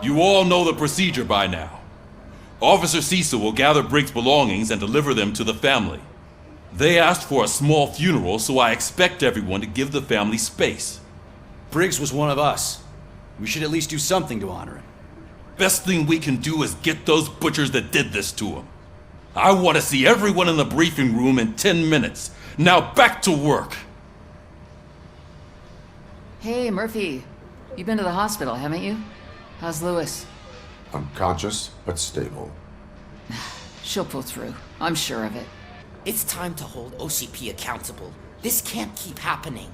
You all know the procedure by now. Officer Cecil will gather Briggs' belongings and deliver them to the family. They asked for a small funeral, so I expect everyone to give the family space. Briggs was one of us. We should at least do something to honor him. Best thing we can do is get those butchers that did this to him. I want to see everyone in the briefing room in 10 minutes. Now back to work. Hey, Murphy. You've been to the hospital, haven't you? How's Lewis? Unconscious, but stable. She'll pull through. I'm sure of it. It's time to hold OCP accountable. This can't keep happening.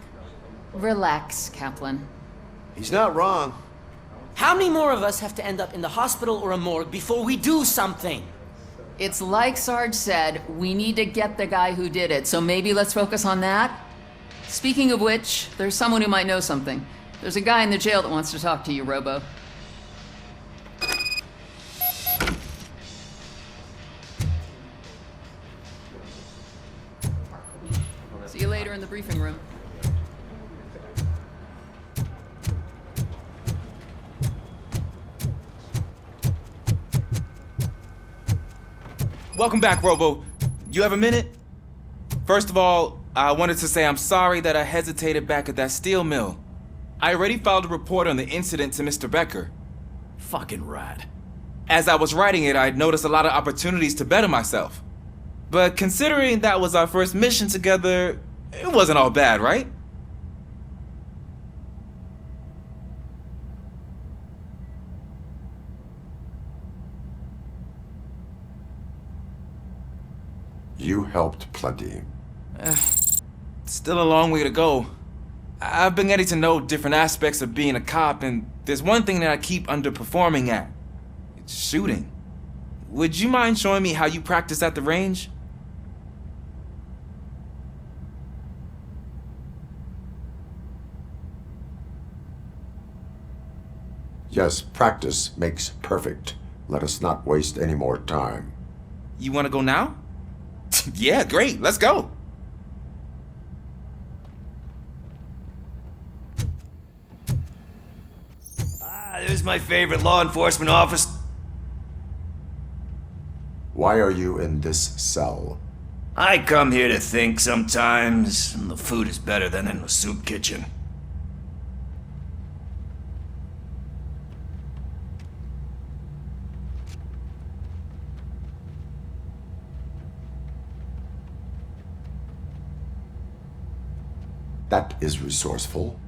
Relax, Kaplan. He's not wrong. How many more of us have to end up in the hospital or a morgue before we do something? It's like Sarge said, we need to get the guy who did it, so maybe let's focus on that? Speaking of which, there's someone who might know something. There's a guy in the jail that wants to talk to you, Robo. See you later in the briefing room. Welcome back, Robo. You have a minute? First of all, I wanted to say I'm sorry that I hesitated back at that steel mill. I already filed a report on the incident to Mr. Becker. Fucking rad. As I was writing it, I'd noticed a lot of opportunities to better myself. But considering that was our first mission together, it wasn't all bad, right? You helped plenty. Still a long way to go. I've been getting to know different aspects of being a cop, and there's one thing that I keep underperforming at. It's shooting. Would you mind showing me how you practice at the range? Yes, practice makes perfect. Let us not waste any more time. You want to go now? Yeah, great. Let's go. There's my favorite law enforcement officer. Why are you in this cell? I come here to think sometimes, and the food is better than in the soup kitchen. That is resourceful.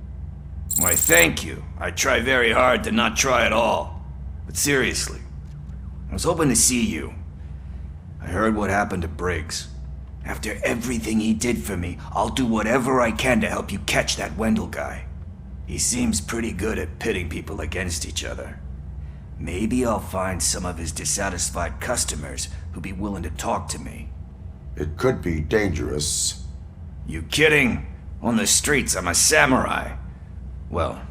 Why, thank you. I try very hard to not try at all. But seriously, I was hoping to see you. I heard what happened to Briggs. After everything he did for me, I'll do whatever I can to help you catch that Wendell guy. He seems pretty good at pitting people against each other. Maybe I'll find some of his dissatisfied customers who'll be willing to talk to me. It could be dangerous. You kidding? On the streets, I'm a samurai. Well,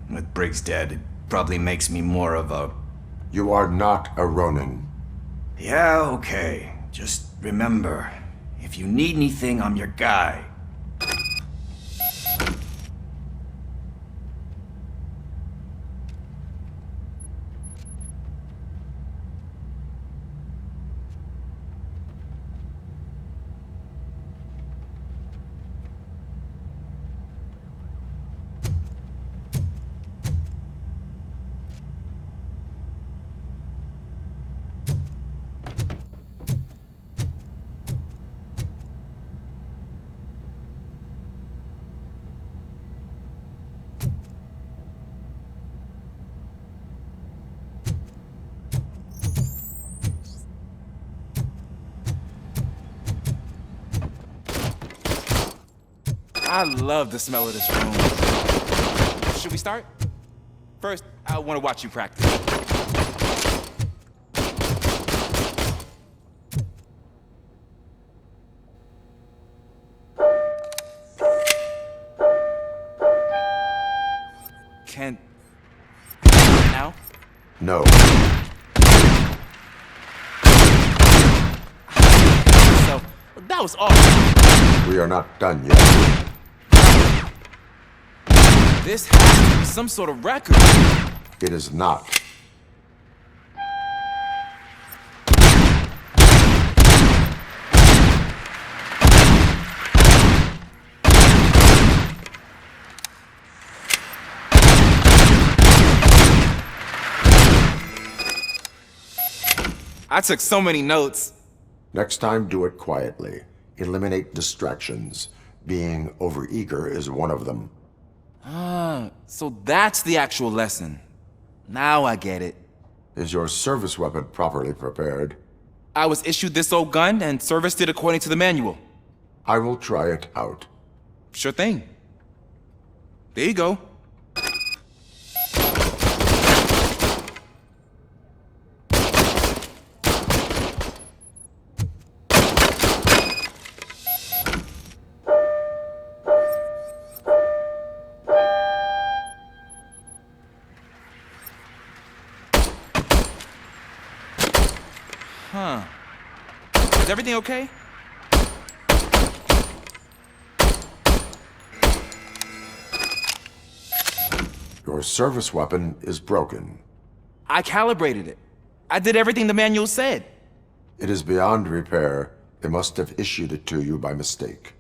with Briggs dead, it probably makes me more of a... You are not a Ronin. Yeah, okay. Just remember, if you need anything, I'm your guy. I love the smell of this room. Should we start? First, I want to watch you practice. Can... now? No. So, that was awesome. We are not done yet. This has to be some sort of record. It is not. I took so many notes. Next time, do it quietly. Eliminate distractions. Being overeager is one of them. So that's the actual lesson. Now I get it. Is your service weapon properly prepared? I was issued this old gun and serviced it according to the manual. I will try it out. Sure thing. There you go. Is everything okay? Your service weapon is broken. I calibrated it. I did everything the manual said. It is beyond repair. They must have issued it to you by mistake.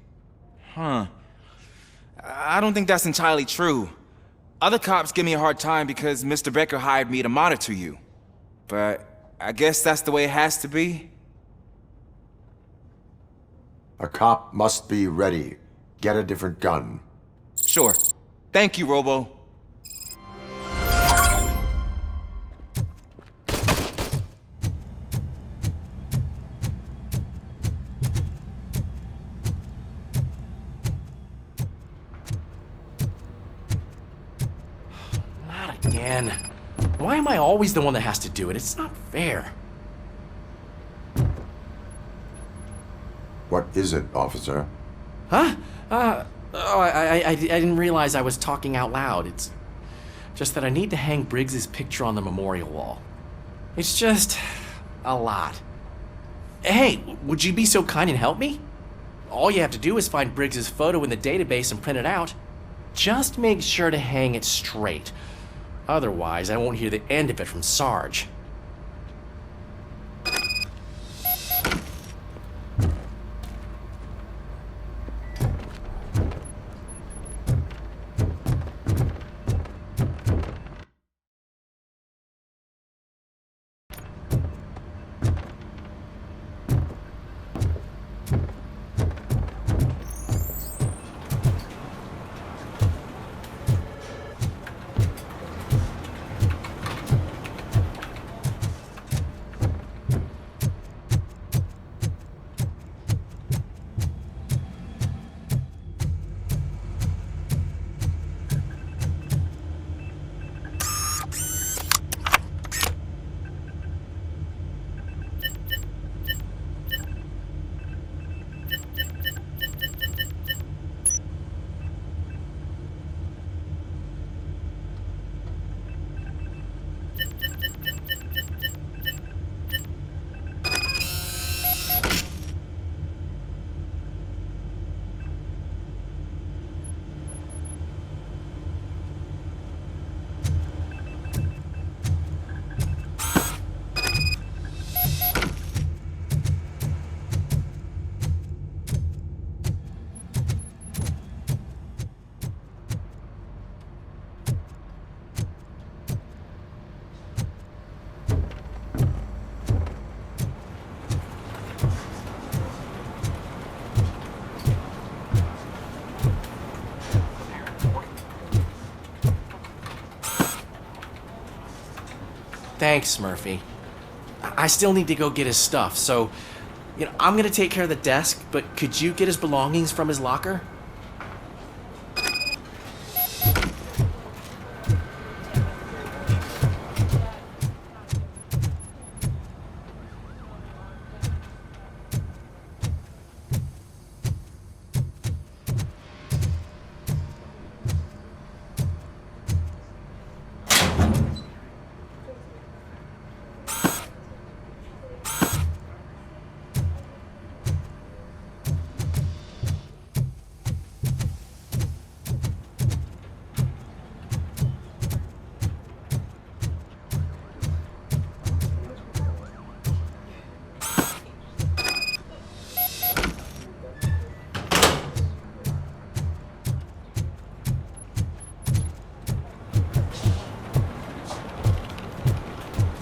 I don't think that's entirely true. Other cops give me a hard time because Mr. Becker hired me to monitor you. But I guess that's the way it has to be. A cop must be ready. Get a different gun. Sure. Thank you, Robo. Not again. Why am I always the one that has to do it? It's not fair. What is it, officer? Huh? I didn't realize I was talking out loud. It's just that I need to hang Briggs's picture on the memorial wall. It's just a lot. Hey, would you be so kind and help me? All you have to do is find Briggs's photo in the database and print it out. Just make sure to hang it straight. Otherwise, I won't hear the end of it from Sarge. Thanks, Murphy. I still need to go get his stuff, so, I'm gonna take care of the desk, but could you get his belongings from his locker?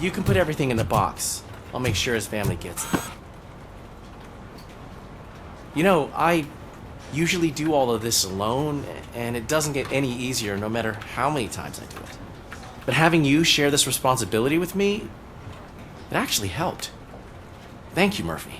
You can put everything in the box. I'll make sure his family gets it. You know, I usually do all of this alone, and it doesn't get any easier no matter how many times I do it. But having you share this responsibility with me, it actually helped. Thank you, Murphy.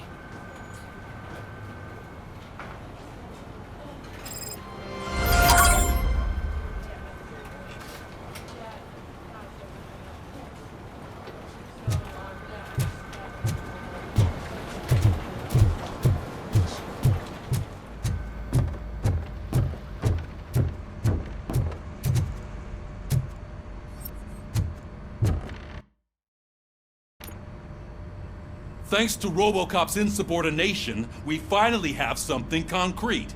Thanks to RoboCop's insubordination, we finally have something concrete.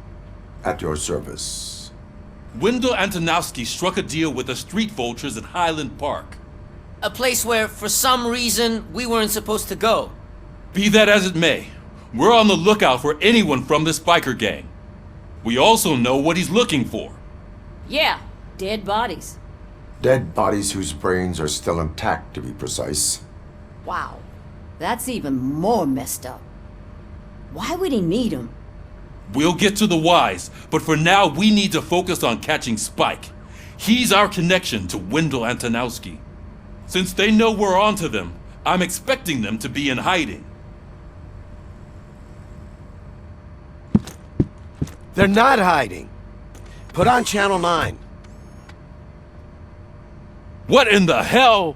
At your service. Wendell Antonowski struck a deal with the street vultures at Highland Park. A place where, for some reason, we weren't supposed to go. Be that as it may, we're on the lookout for anyone from this biker gang. We also know what he's looking for. Yeah, dead bodies. Dead bodies whose brains are still intact, to be precise. Wow, that's even more messed up. Why would he need them? We'll get to the whys, but for now we need to focus on catching Spike. He's our connection to Wendell Antonowski. Since they know we're onto them, I'm expecting them to be in hiding. They're not hiding. Put on Channel 9. What in the hell?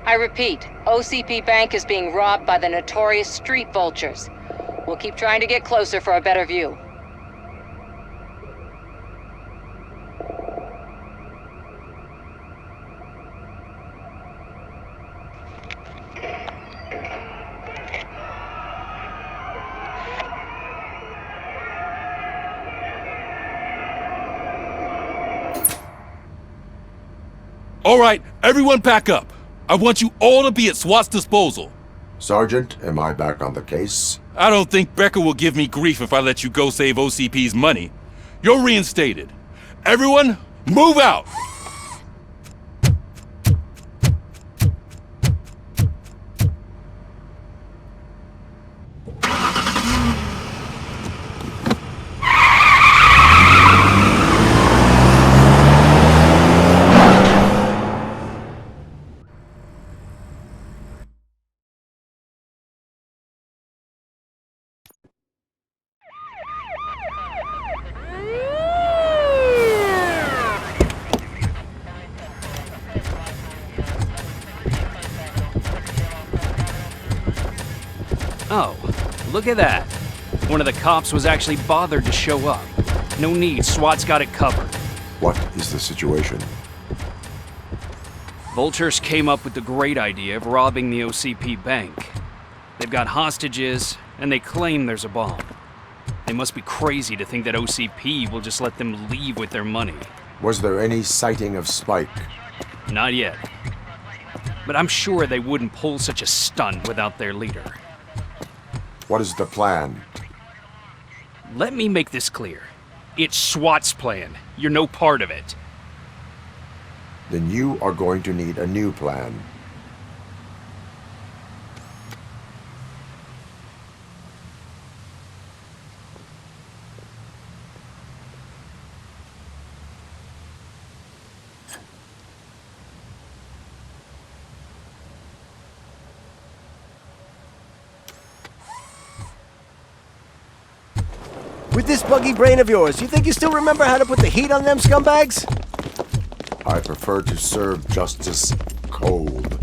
I repeat, OCP Bank is being robbed by the notorious street vultures. We'll keep trying to get closer for a better view. All right, everyone pack up. I want you all to be at SWAT's disposal. Sergeant, am I back on the case? I don't think Becker will give me grief if I let you go save OCP's money. You're reinstated. Everyone, move out! Oh, look at that. One of the cops was actually bothered to show up. No need, SWAT's got it covered. What is the situation? Vultures came up with the great idea of robbing the OCP bank. They've got hostages, and they claim there's a bomb. They must be crazy to think that OCP will just let them leave with their money. Was there any sighting of Spike? Not yet. But I'm sure they wouldn't pull such a stunt without their leader. What is the plan? Let me make this clear. It's SWAT's plan. You're no part of it. Then you are going to need a new plan. With this buggy brain of yours, you think you still remember how to put the heat on them scumbags? I prefer to serve justice cold.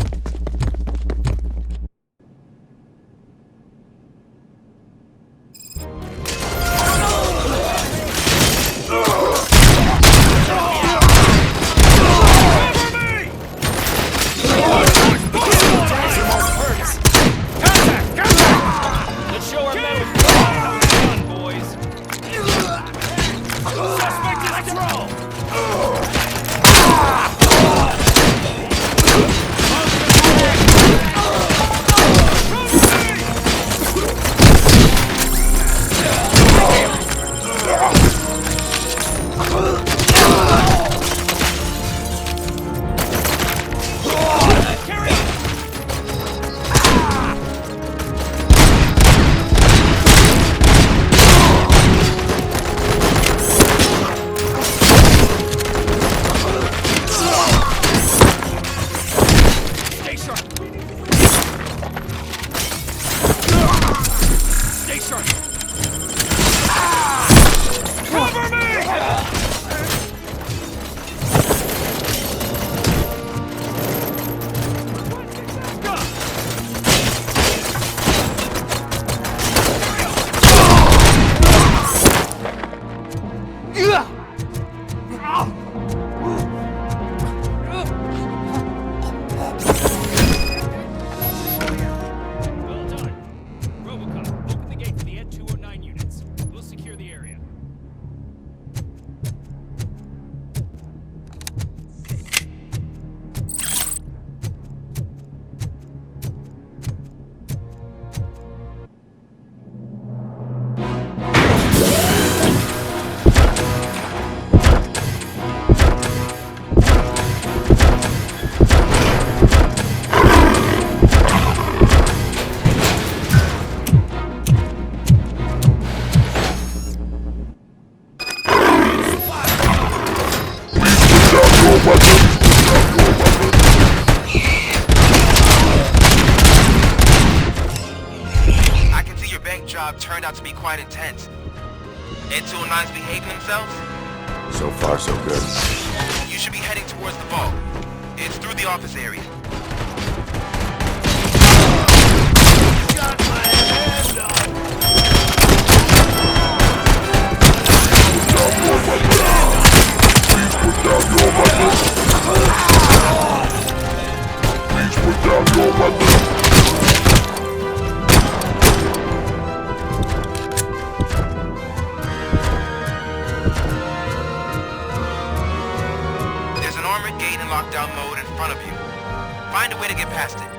RoboCop turned out to be quite intense. Ed 209's behaving themselves? So far, so good. You should be heading towards the vault. It's through the office area. Got my hand on. Please put down your weapon. Please put down your weapon. There's an armored gate in lockdown mode in front of you. Find a way to get past it.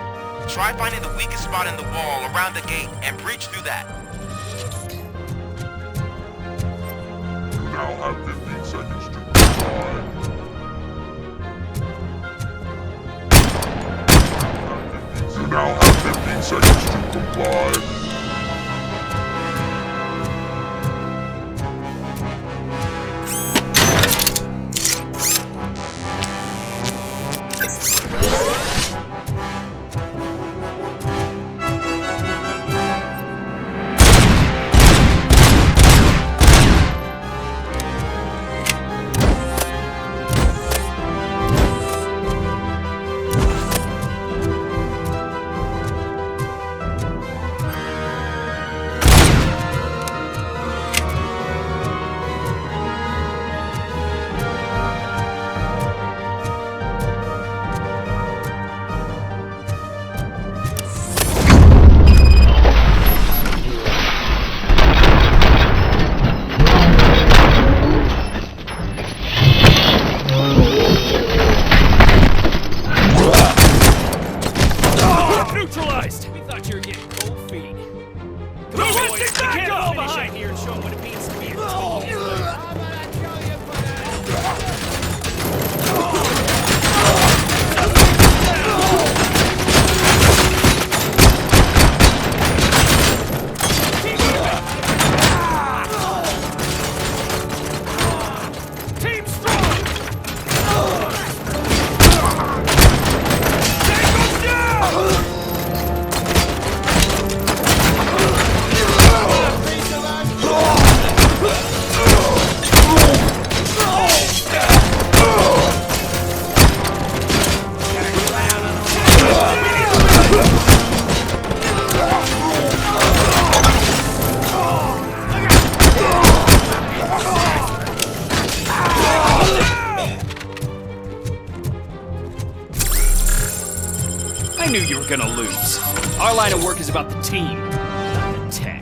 Try finding the weakest spot in the wall around the gate and breach through that. You now have 15 seconds to comply. You now have 15 seconds to comply. Neutralized! We thought you were getting cold feet. Come on, boys! You can't fall behind here and show them what it means to be a team. Team strong! Take them down! I knew you were gonna lose. Our line of work is about the team, not the tech.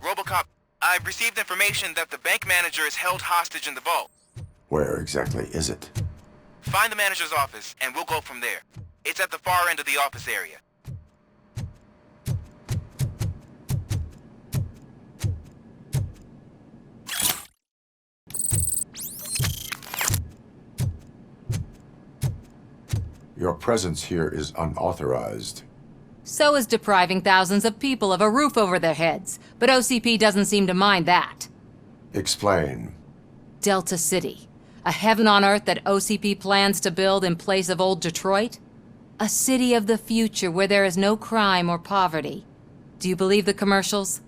RoboCop, I've received information that the bank manager is held hostage in the vault. Where exactly is it? Find the manager's office, and we'll go from there. It's at the far end of the office area. Your presence here is unauthorized. So is depriving thousands of people of a roof over their heads. But OCP doesn't seem to mind that. Explain. Delta City. A heaven on earth that OCP plans to build in place of old Detroit? A city of the future where there is no crime or poverty. Do you believe the commercials?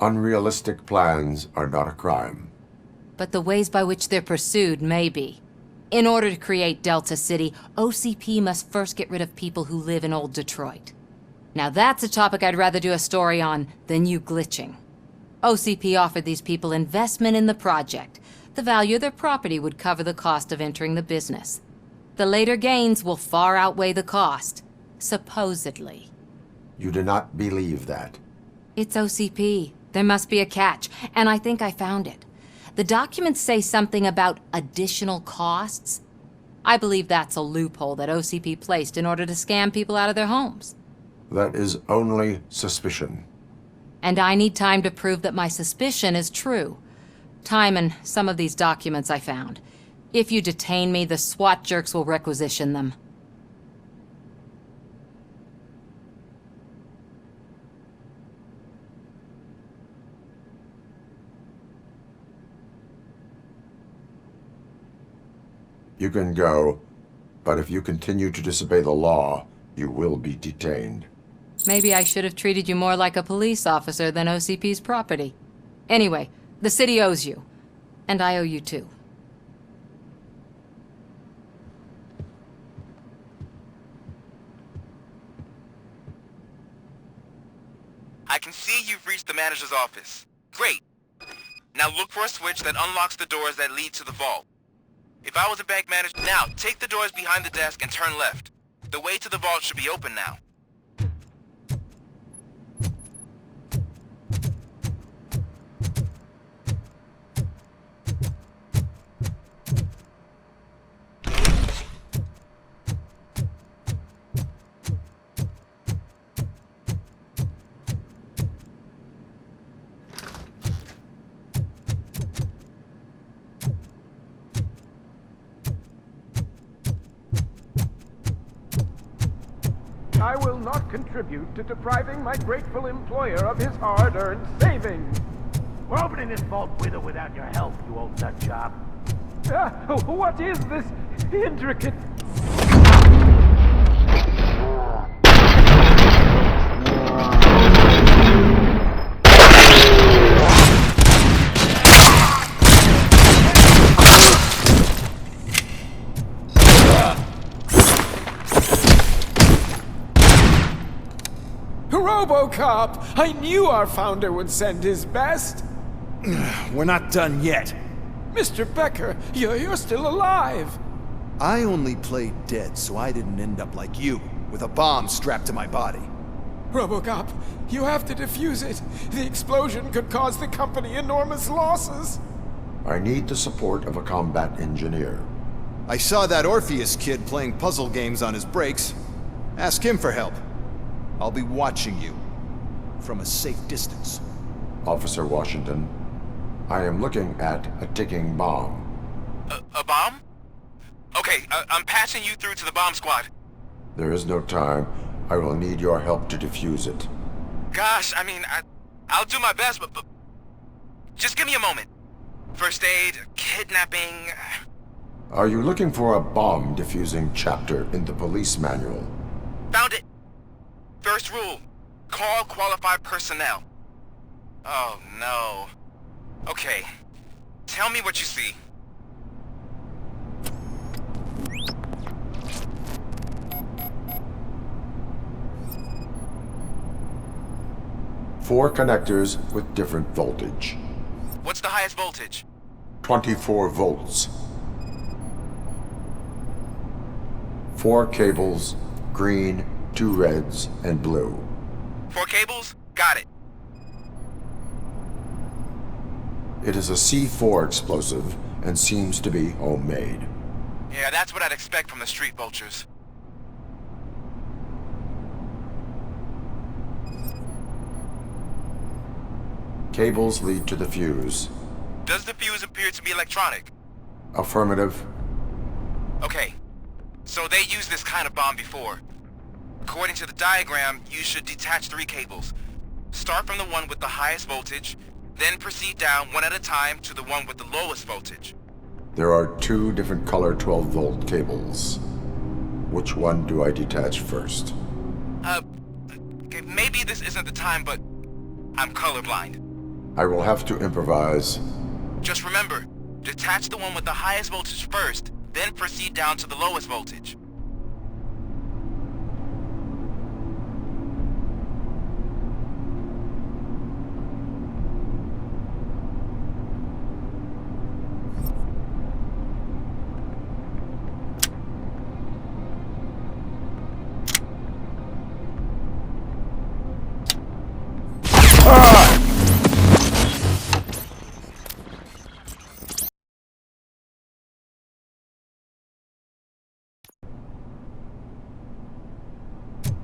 Unrealistic plans are not a crime. But the ways by which they're pursued may be. In order to create Delta City, OCP must first get rid of people who live in old Detroit. Now that's a topic I'd rather do a story on than you glitching. OCP offered these people investment in the project. The value of their property would cover the cost of entering the business. The later gains will far outweigh the cost, supposedly. You do not believe that. It's OCP. There must be a catch, and I think I found it. The documents say something about additional costs. I believe that's a loophole that OCP placed in order to scam people out of their homes. That is only suspicion. And I need time to prove that my suspicion is true. Time and some of these documents I found. If you detain me, the SWAT jerks will requisition them. You can go, but if you continue to disobey the law, you will be detained. Maybe I should have treated you more like a police officer than OCP's property. Anyway, the city owes you. And I owe you too. I can see you've reached the manager's office. Great. Now look for a switch that unlocks the doors that lead to the vault. If I was a bank manager, now take the doors behind the desk and turn left. The way to the vault should be open now. I will not contribute to depriving my grateful employer of his hard-earned savings. We're opening this vault with or without your help, you old nut job. What is this intricate... RoboCop! I knew our founder would send his best! We're not done yet. Mr. Becker, you're still alive! I only played dead so I didn't end up like you, with a bomb strapped to my body. RoboCop, you have to defuse it. The explosion could cause the company enormous losses. I need the support of a combat engineer. I saw that Orpheus kid playing puzzle games on his breaks. Ask him for help. I'll be watching you, from a safe distance. Officer Washington, I am looking at a ticking bomb. A bomb? Okay, I'm passing you through to the bomb squad. There is no time. I will need your help to defuse it. Gosh, I mean, I'll do my best, but just give me a moment. First aid, kidnapping... Are you looking for a bomb defusing chapter in the police manual? Found it! First rule, call qualified personnel. Oh no. Okay, tell me what you see. Four connectors with different voltage. What's the highest voltage? 24 volts. 4 cables, green, 2 reds, and blue. 4 cables? Got it. It is a C4 explosive and seems to be homemade. Yeah, that's what I'd expect from the street vultures. Cables lead to the fuse. Does the fuse appear to be electronic? Affirmative. Okay, so they used this kind of bomb before. According to the diagram, you should detach 3 cables. Start from the one with the highest voltage, then proceed down one at a time to the one with the lowest voltage. There are 2 different color 12-volt cables. Which one do I detach first? Okay, maybe this isn't the time, but I'm colorblind. I will have to improvise. Just remember, detach the one with the highest voltage first, then proceed down to the lowest voltage.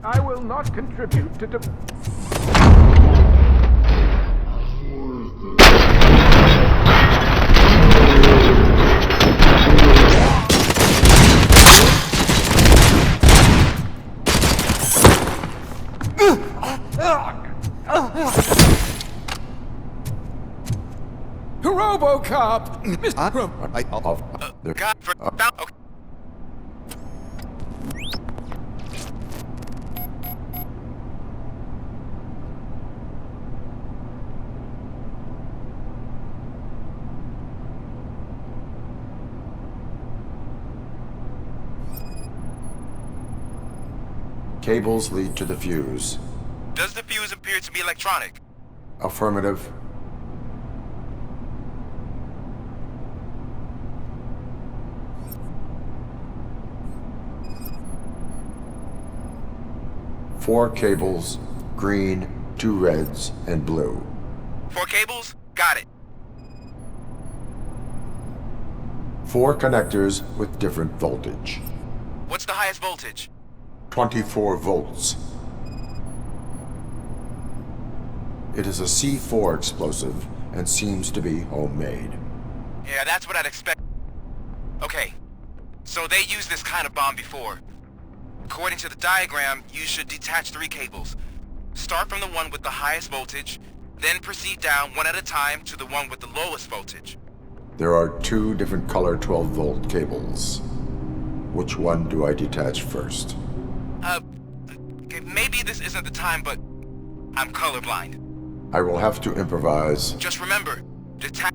I will not contribute to RoboCop! Cables lead to the fuse. Does the fuse appear to be electronic? Affirmative. Four cables, green, 2 reds, and blue. 4 cables? Got it. 4 connectors with different voltage. What's the highest voltage? 24 volts. It is a C4 explosive and seems to be homemade. Yeah, that's what I'd expect. Okay, so they used this kind of bomb before. According to the diagram, you should detach 3 cables. Start from the one with the highest voltage, then proceed down one at a time to the one with the lowest voltage. There are 2 different color 12-volt cables. Which one do I detach first? Okay, maybe this isn't the time, but I'm colorblind. I will have to improvise. Just remember, detach...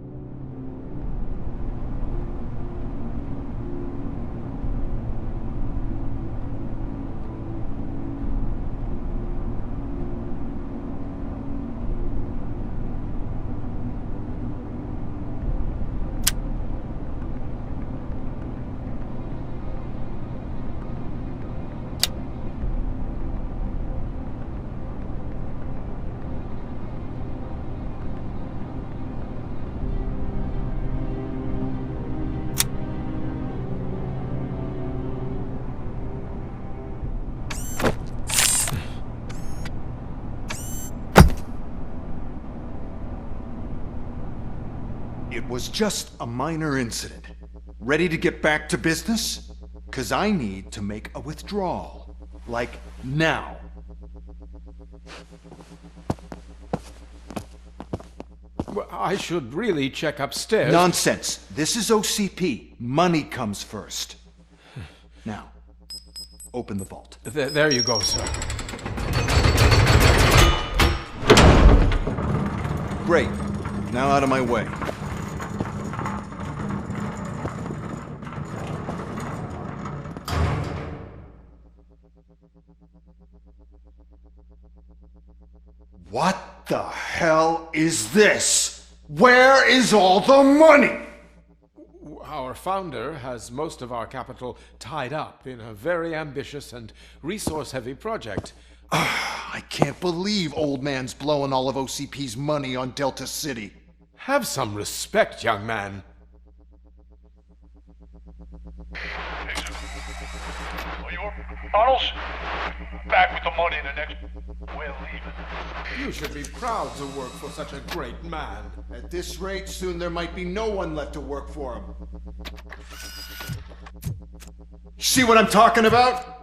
It was just a minor incident. Ready to get back to business? 'Cause I need to make a withdrawal. Like, now. Well, I should really check upstairs. Nonsense. This is OCP. Money comes first. Now, open the vault. There you go, sir. Great. Now out of my way. What the hell is this? Where is all the money? Our founder has most of our capital tied up in a very ambitious and resource-heavy project. I can't believe old man's blowing all of OCP's money on Delta City. Have some respect, young man. Arnold's back with the money in the next... We're leaving. You should be proud to work for such a great man. At this rate, soon there might be no one left to work for him. See what I'm talking about?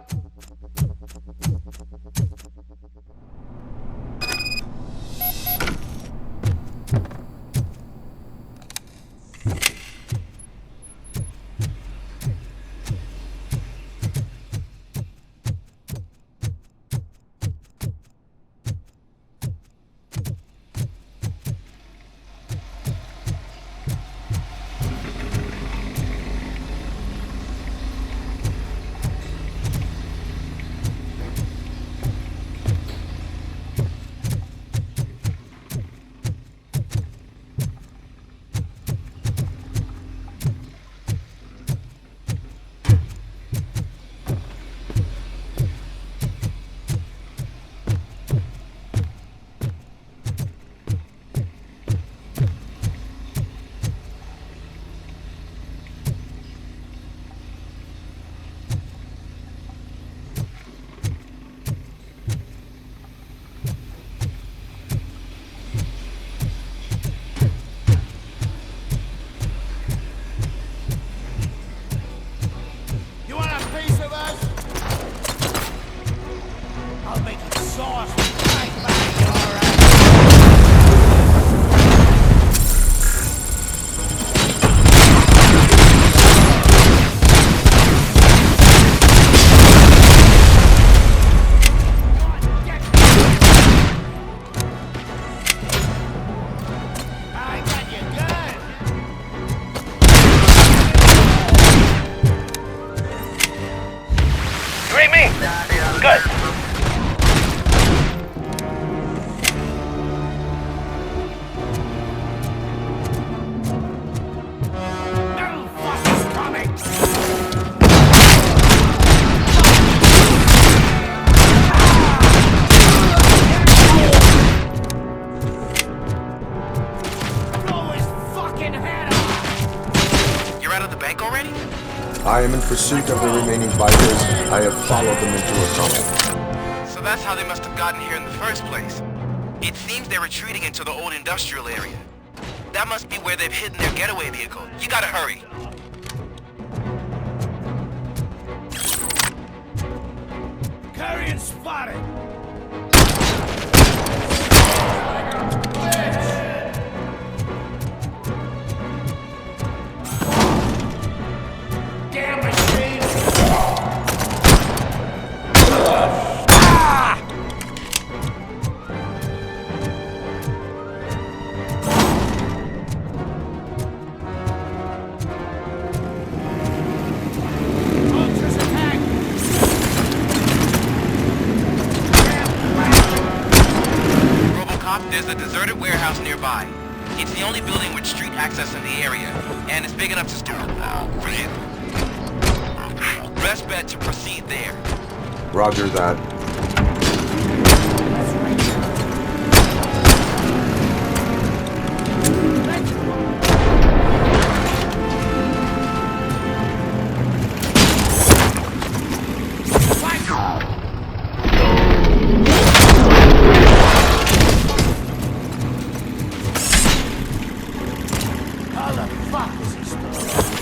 bank already? I am in pursuit of the remaining bikers. I have followed them into a tunnel. So that's how they must have gotten here in the first place. It seems they're retreating into the old industrial area. That must be where they've hidden their getaway vehicle. You gotta hurry. Carrion spotted! Damn machine! RoboCop, there's a deserted warehouse nearby. It's the only building with street access in the area, and it's big enough to store best bet to proceed there. Roger that. How the fuck is he still?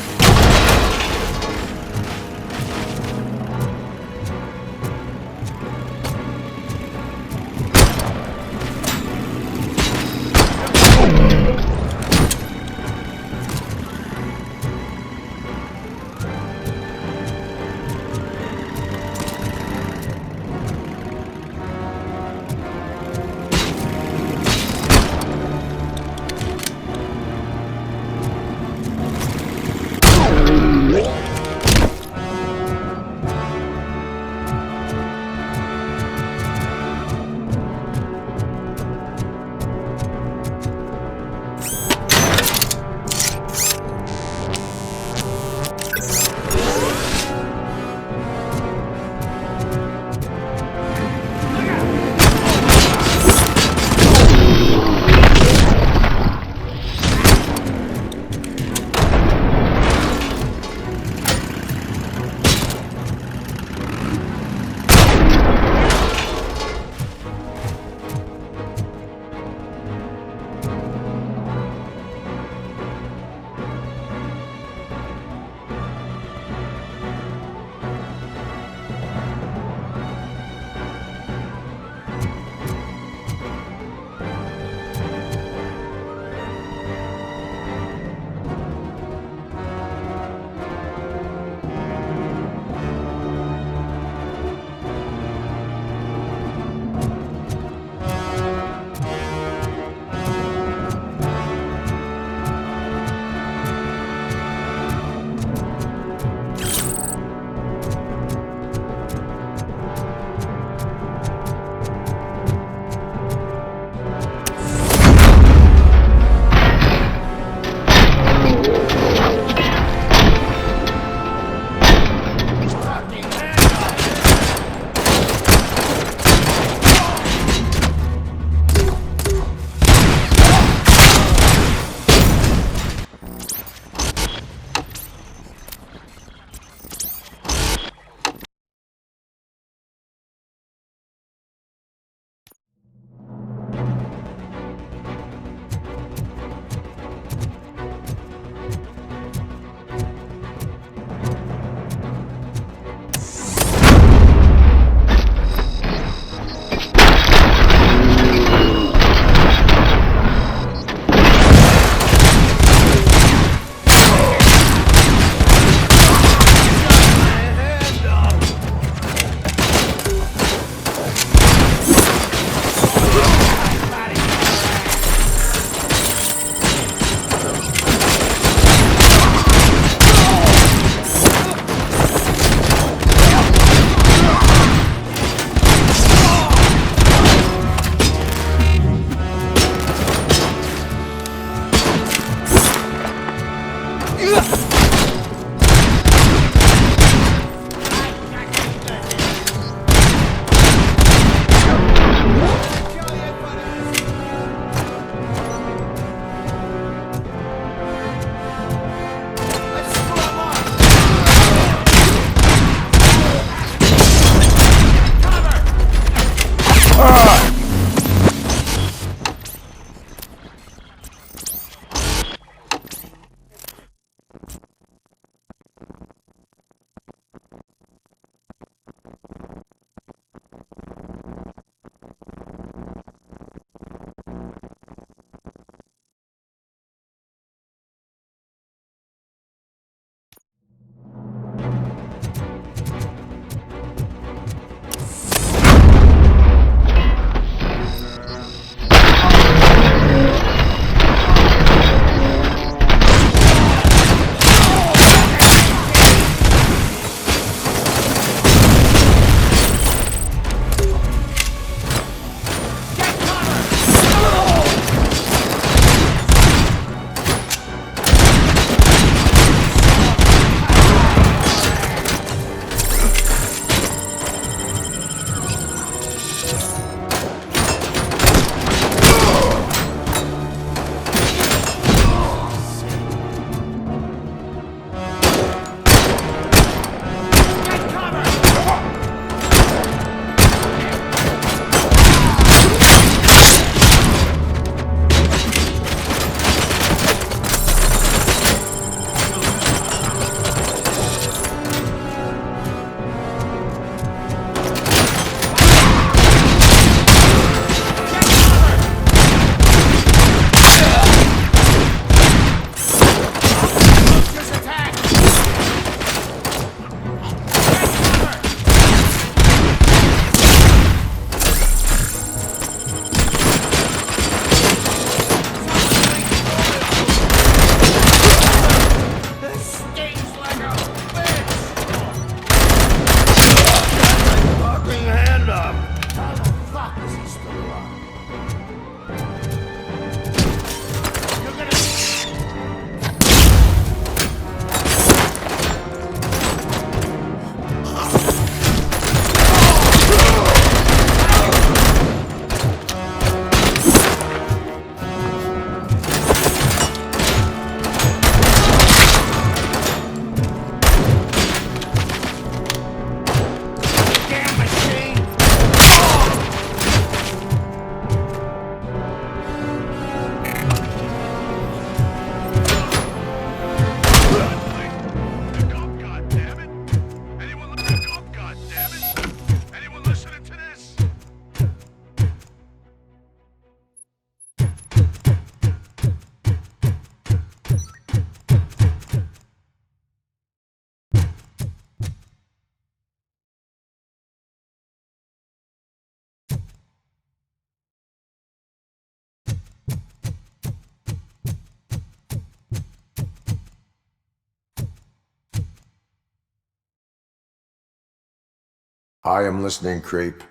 I am listening, creep.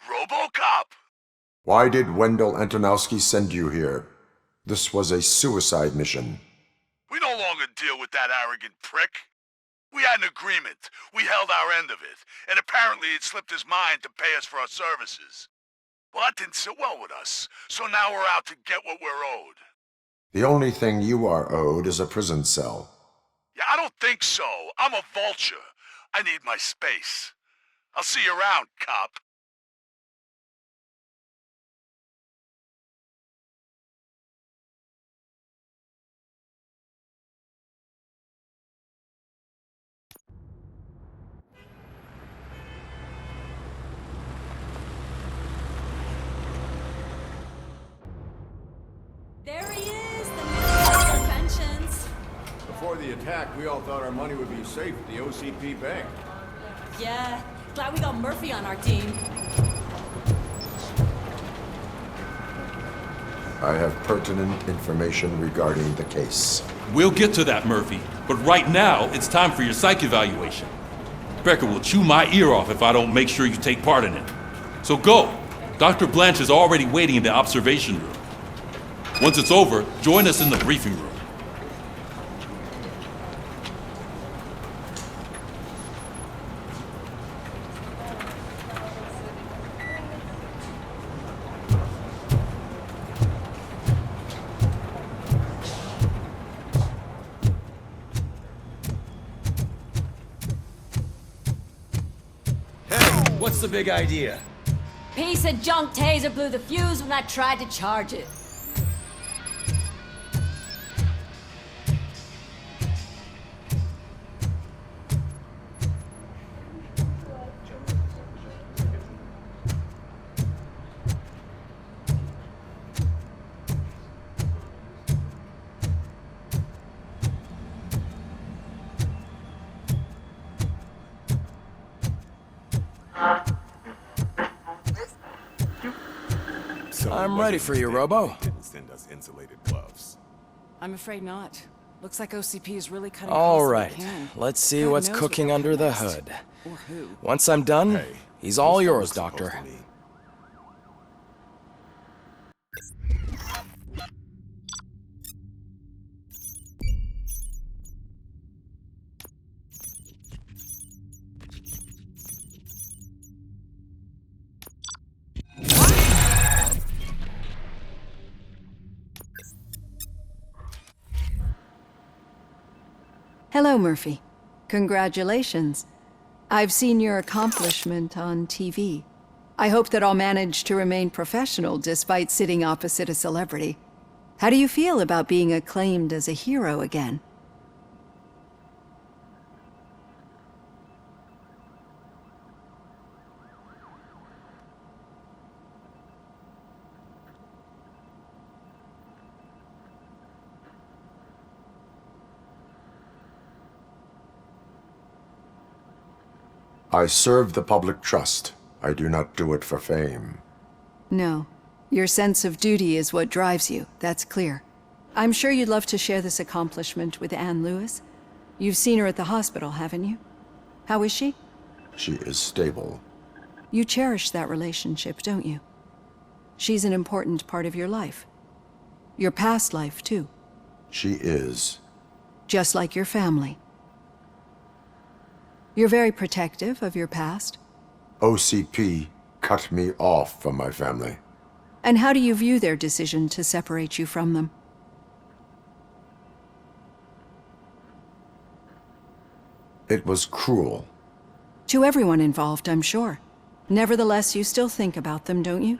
RoboCop! Why did Wendell Antonowski send you here? This was a suicide mission. We no longer deal with that arrogant prick. We had an agreement. We held our end of it. And apparently it slipped his mind to pay us for our services. Well, that didn't sit well with us. So now we're out to get what we're owed. The only thing you are owed is a prison cell. Yeah, I don't think so. I'm a vulture. I need my space. I'll see you around, cop. There he is, the man of pensions. Before the attack, we all thought our money would be safe at the OCP bank. Yeah, glad we got Murphy on our team. I have pertinent information regarding the case. We'll get to that, Murphy. But right now, it's time for your psych evaluation. Becker will chew my ear off if I don't make sure you take part in it. So go. Dr. Blanche is already waiting in the observation room. Once it's over, join us in the briefing room. What's the big idea? Piece of junk taser blew the fuse when I tried to charge it. I'm ready for you, Robo. Didn't send us insulated gloves. I'm afraid not. Looks like OCP is really cutting All costs right, where they can. let's see God what's knows cooking what under the they'll hood. cost. Or who. Once I'm done, Hey, he's all what's yours, supposed to Doctor. mean? Hello, Murphy. Congratulations. I've seen your accomplishment on TV. I hope that I'll manage to remain professional despite sitting opposite a celebrity. How do you feel about being acclaimed as a hero again? I serve the public trust. I do not do it for fame. No. Your sense of duty is what drives you, that's clear. I'm sure you'd love to share this accomplishment with Anne Lewis. You've seen her at the hospital, haven't you? How is she? She is stable. You cherish that relationship, don't you? She's an important part of your life. Your past life, too. She is. Just like your family. You're very protective of your past. OCP cut me off from my family. And how do you view their decision to separate you from them? It was cruel. To everyone involved, I'm sure. Nevertheless, you still think about them, don't you?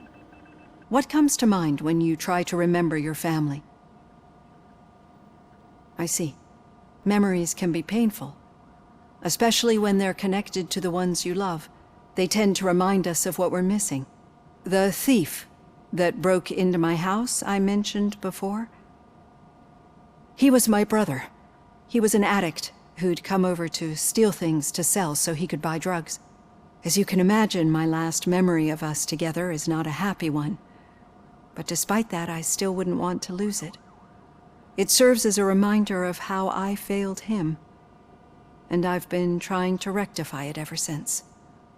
What comes to mind when you try to remember your family? I see. Memories can be painful. Especially when they're connected to the ones you love. They tend to remind us of what we're missing. The thief that broke into my house I mentioned before? He was my brother. He was an addict who'd come over to steal things to sell so he could buy drugs. As you can imagine, my last memory of us together is not a happy one. But despite that, I still wouldn't want to lose it. It serves as a reminder of how I failed him. And I've been trying to rectify it ever since.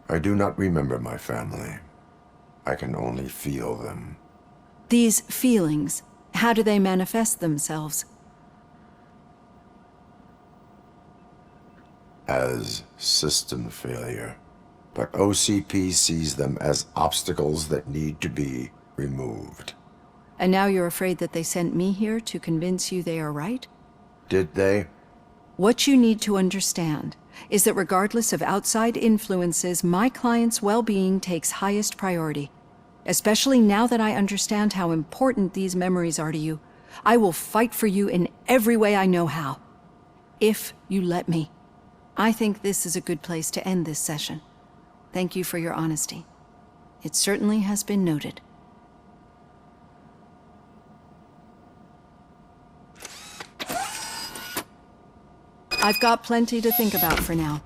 I do not remember my family. I can only feel them. These feelings, how do they manifest themselves? As system failure. But OCP sees them as obstacles that need to be removed. And now you're afraid that they sent me here to convince you they are right? Did they? What you need to understand is that regardless of outside influences, my client's well-being takes highest priority. Especially now that I understand how important these memories are to you, I will fight for you in every way I know how. If you let me. I think this is a good place to end this session. Thank you for your honesty. It certainly has been noted. I've got plenty to think about for now.